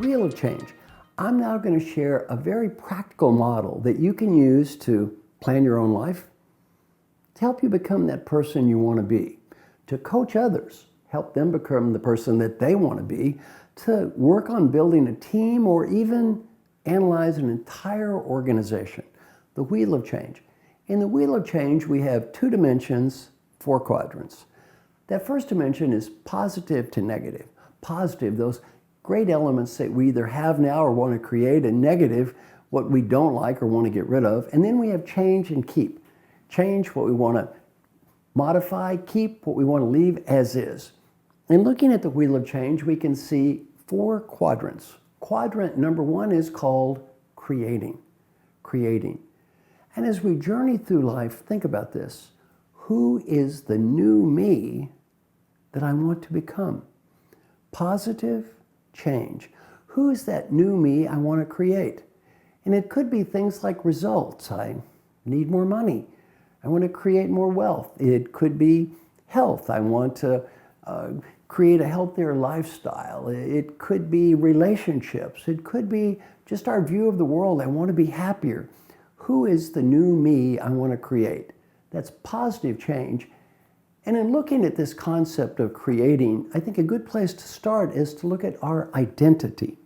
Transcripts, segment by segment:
Wheel of Change. I'm now going to share a very practical model that you can use to plan your own life, to help you become that person you want to be, to coach others, help them become the person that they want to be, to work on building a team, or even analyze an entire organization. The Wheel of Change. In the Wheel of Change, we have 2 dimensions, 4 quadrants. That first dimension is positive to negative. Positive, those great elements that we either have now or want to create, and negative, what we don't like or want to get rid of. And then we have change and keep. Change, what we want to modify, keep what we want to leave as is. And looking at the Wheel of Change, we can see 4 quadrants. Quadrant number 1 is called creating. Creating. And as we journey through life, think about this. Who is the new me that I want to become? Positive change. Who is that new me I want to create? And it could be things like results. I need more money. I want to create more wealth. It could be health. I want to create a healthier lifestyle. It could be relationships. It could be just our view of the world. I want to be happier. Who is the new me I want to create? That's positive change. And in looking at this concept of creating, I think a good place to start is to look at our identity.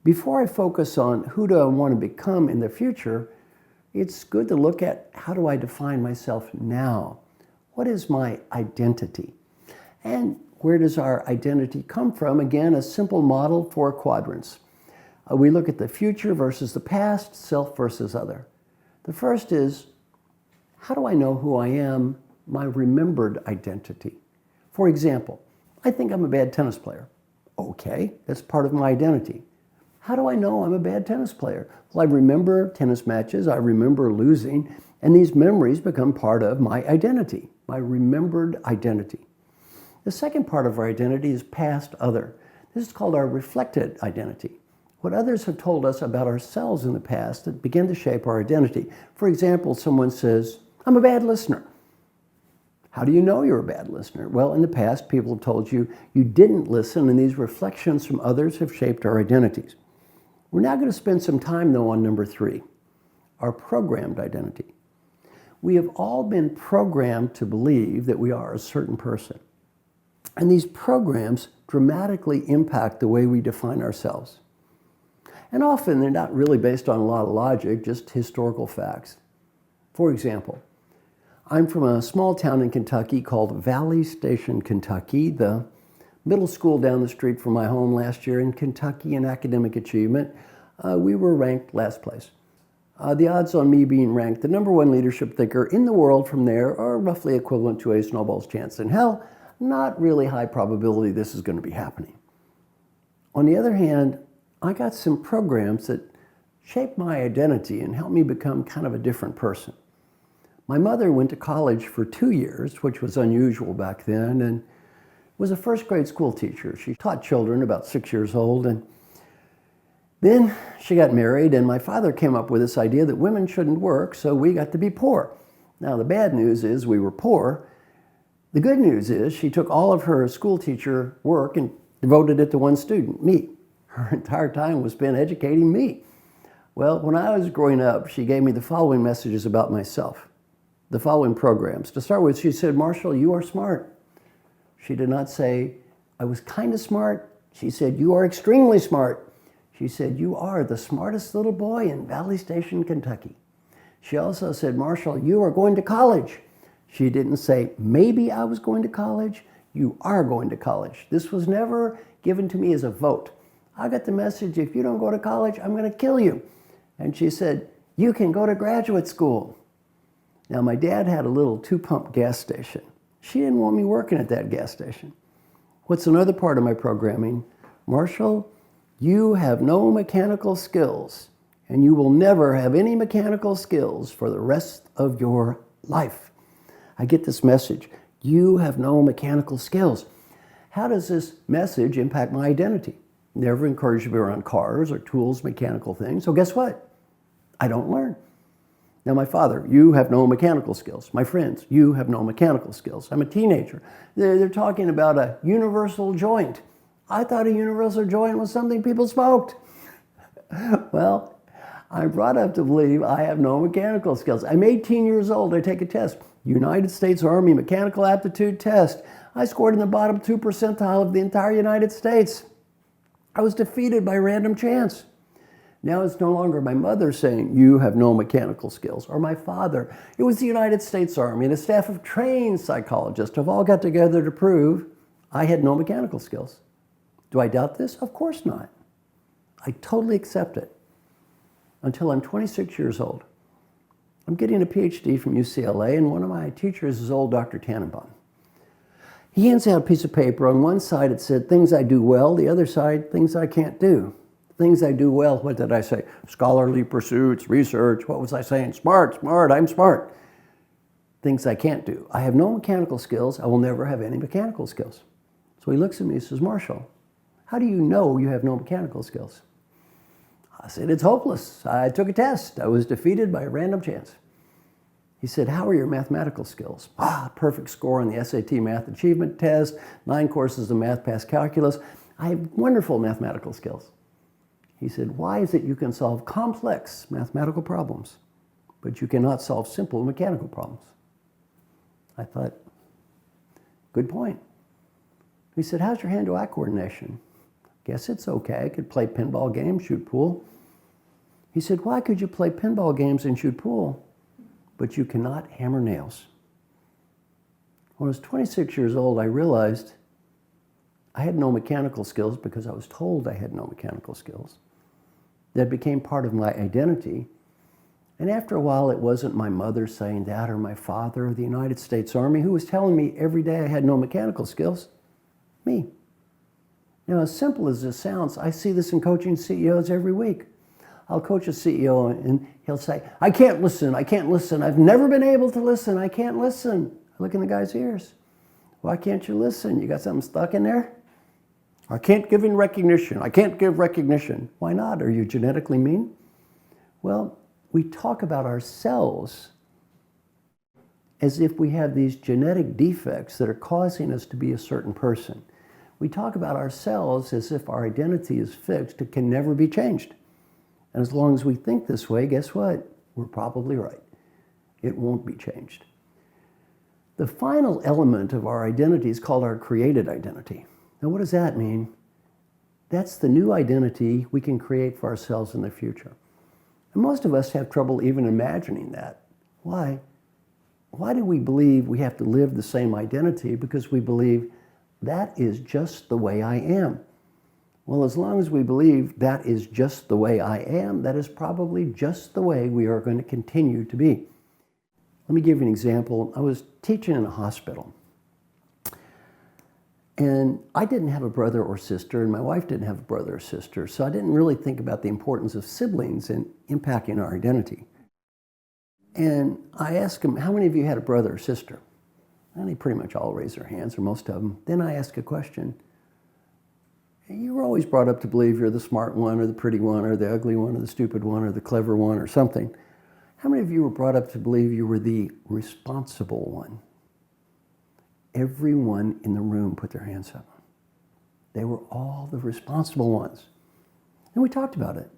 Before I focus on who do I want to become in the future, it's good to look at how do I define myself now? What is my identity? And where does our identity come from? Again, a simple model, 4 quadrants. We look at the future versus the past, self versus other. The first is, how do I know who I am? My remembered identity. For example, I think I'm a bad tennis player. Okay, that's part of my identity. How do I know I'm a bad tennis player? Well, I remember tennis matches, I remember losing, and these memories become part of my identity, my remembered identity. The second part of our identity is past other. This is called our reflected identity. What others have told us about ourselves in the past that begin to shape our identity. For example, someone says, I'm a bad listener. How do you know you're a bad listener? Well, in the past, people have told you you didn't listen, and these reflections from others have shaped our identities. We're now going to spend some time, though, on number 3, our programmed identity. We have all been programmed to believe that we are a certain person. And these programs dramatically impact the way we define ourselves. And often they're not really based on a lot of logic, just historical facts. For example, I'm from a small town in Kentucky called Valley Station, Kentucky. The middle school down the street from my home last year in Kentucky in academic achievement, we were ranked last place. The odds on me being ranked the number 1 leadership thinker in the world from there are roughly equivalent to a snowball's chance in hell. Not really high probability this is going to be happening. On the other hand, I got some programs that shaped my identity and helped me become kind of a different person. My mother went to college for 2 years, which was unusual back then, and was a first grade school teacher. She taught children about 6 years old, and then she got married, and my father came up with this idea that women shouldn't work, so we got to be poor. Now, the bad news is we were poor. The good news is she took all of her school teacher work and devoted it to one student, me. Her entire time was spent educating me. Well, when I was growing up, she gave me the following messages about myself, the following programs. To start with, she said, Marshall, you are smart. She did not say, I was kind of smart. She said, you are extremely smart. She said, you are the smartest little boy in Valley Station, Kentucky. She also said, Marshall, you are going to college. She didn't say, maybe I was going to college. You are going to college. This was never given to me as a vote. I got the message, if you don't go to college, I'm going to kill you. And she said, you can go to graduate school. Now, my dad had a little 2-pump gas station. She didn't want me working at that gas station. What's another part of my programming? Marshall, you have no mechanical skills, and you will never have any mechanical skills for the rest of your life. I get this message, you have no mechanical skills. How does this message impact my identity? Never encouraged to be around cars or tools, mechanical things. So guess what? I don't learn. Now, my father, you have no mechanical skills. My friends, you have no mechanical skills. I'm a teenager. They're talking about a universal joint. I thought a universal joint was something people smoked. Well, I'm brought up to believe I have no mechanical skills. I'm 18 years old. I take a test. United States Army Mechanical Aptitude Test. I scored in the bottom 2 percentile of the entire United States. I was defeated by random chance. Now it's no longer my mother saying, you have no mechanical skills, or my father. It was the United States Army and a staff of trained psychologists have all got together to prove I had no mechanical skills. Do I doubt this? Of course not. I totally accept it. Until I'm 26 years old. I'm getting a PhD from UCLA, and one of my teachers is old Dr. Tannenbaum. He hands out a piece of paper. On one side it said, things I do well. The other side, things I can't do. Things I do well, what did I say? Scholarly pursuits, research, what was I saying? Smart, I'm smart. Things I can't do. I have no mechanical skills. I will never have any mechanical skills. So he looks at me and says, Marshall, how do you know you have no mechanical skills? I said, it's hopeless. I took a test. I was defeated by a random chance. He said, how are your mathematical skills? Perfect score on the SAT math achievement test, 9 courses of math past calculus. I have wonderful mathematical skills. He said, why is it you can solve complex mathematical problems, but you cannot solve simple mechanical problems? I thought, good point. He said, how's your hand-to-eye coordination? Guess it's okay. I could play pinball games, shoot pool. He said, why could you play pinball games and shoot pool, but you cannot hammer nails? When I was 26 years old, I realized I had no mechanical skills because I was told I had no mechanical skills. That became part of my identity. And after a while, it wasn't my mother saying that or my father or the United States Army who was telling me every day I had no mechanical skills. Me. Now, as simple as this sounds, I see this in coaching CEOs every week. I'll coach a CEO and he'll say, I can't listen. I've never been able to listen. I can't listen. I look in the guy's ears. Why can't you listen? You got something stuck in there? I can't give recognition. I can't give recognition. Why not? Are you genetically mean? Well, we talk about ourselves as if we have these genetic defects that are causing us to be a certain person. We talk about ourselves as if our identity is fixed. It can never be changed. And as long as we think this way, guess what? We're probably right. It won't be changed. The final element of our identity is called our created identity. Now, what does that mean? That's the new identity we can create for ourselves in the future. And most of us have trouble even imagining that. Why? Why do we believe we have to live the same identity? Because we believe that is just the way I am. Well, as long as we believe that is just the way I am, that is probably just the way we are going to continue to be. Let me give you an example. I was teaching in a hospital. And I didn't have a brother or sister, and my wife didn't have a brother or sister, so I didn't really think about the importance of siblings in impacting our identity. And I asked them, how many of you had a brother or sister? And they pretty much all raised their hands, or most of them. Then I asked a question. You were always brought up to believe you're the smart one, or the pretty one, or the ugly one, or the stupid one, or the clever one, or something. How many of you were brought up to believe you were the responsible one? Everyone in the room put their hands up. They were all the responsible ones. And we talked about it.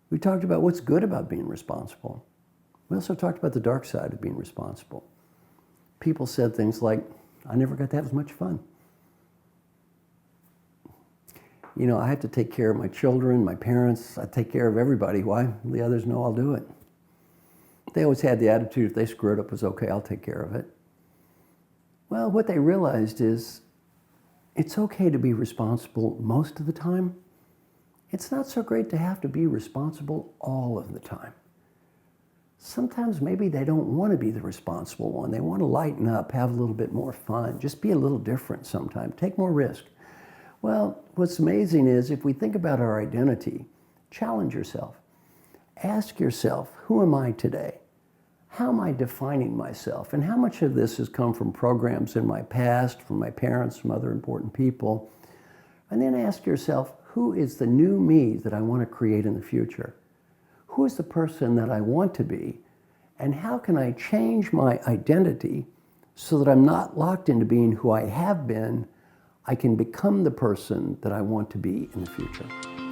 We talked about what's good about being responsible. We also talked about the dark side of being responsible. People said things like, I never got to have as much fun. You know, I have to take care of my children, my parents. I take care of everybody. Why? The others know I'll do it. They always had the attitude, if they screwed up, it was okay, I'll take care of it. Well, what they realized is it's okay to be responsible most of the time. It's not so great to have to be responsible all of the time. Sometimes maybe they don't want to be the responsible one. They want to lighten up, have a little bit more fun, just be a little different sometimes, take more risk. Well, what's amazing is if we think about our identity, challenge yourself. Ask yourself, who am I today? How am I defining myself? And how much of this has come from programs in my past, from my parents, from other important people? And then ask yourself, who is the new me that I want to create in the future? Who is the person that I want to be? And how can I change my identity so that I'm not locked into being who I have been? I can become the person that I want to be in the future.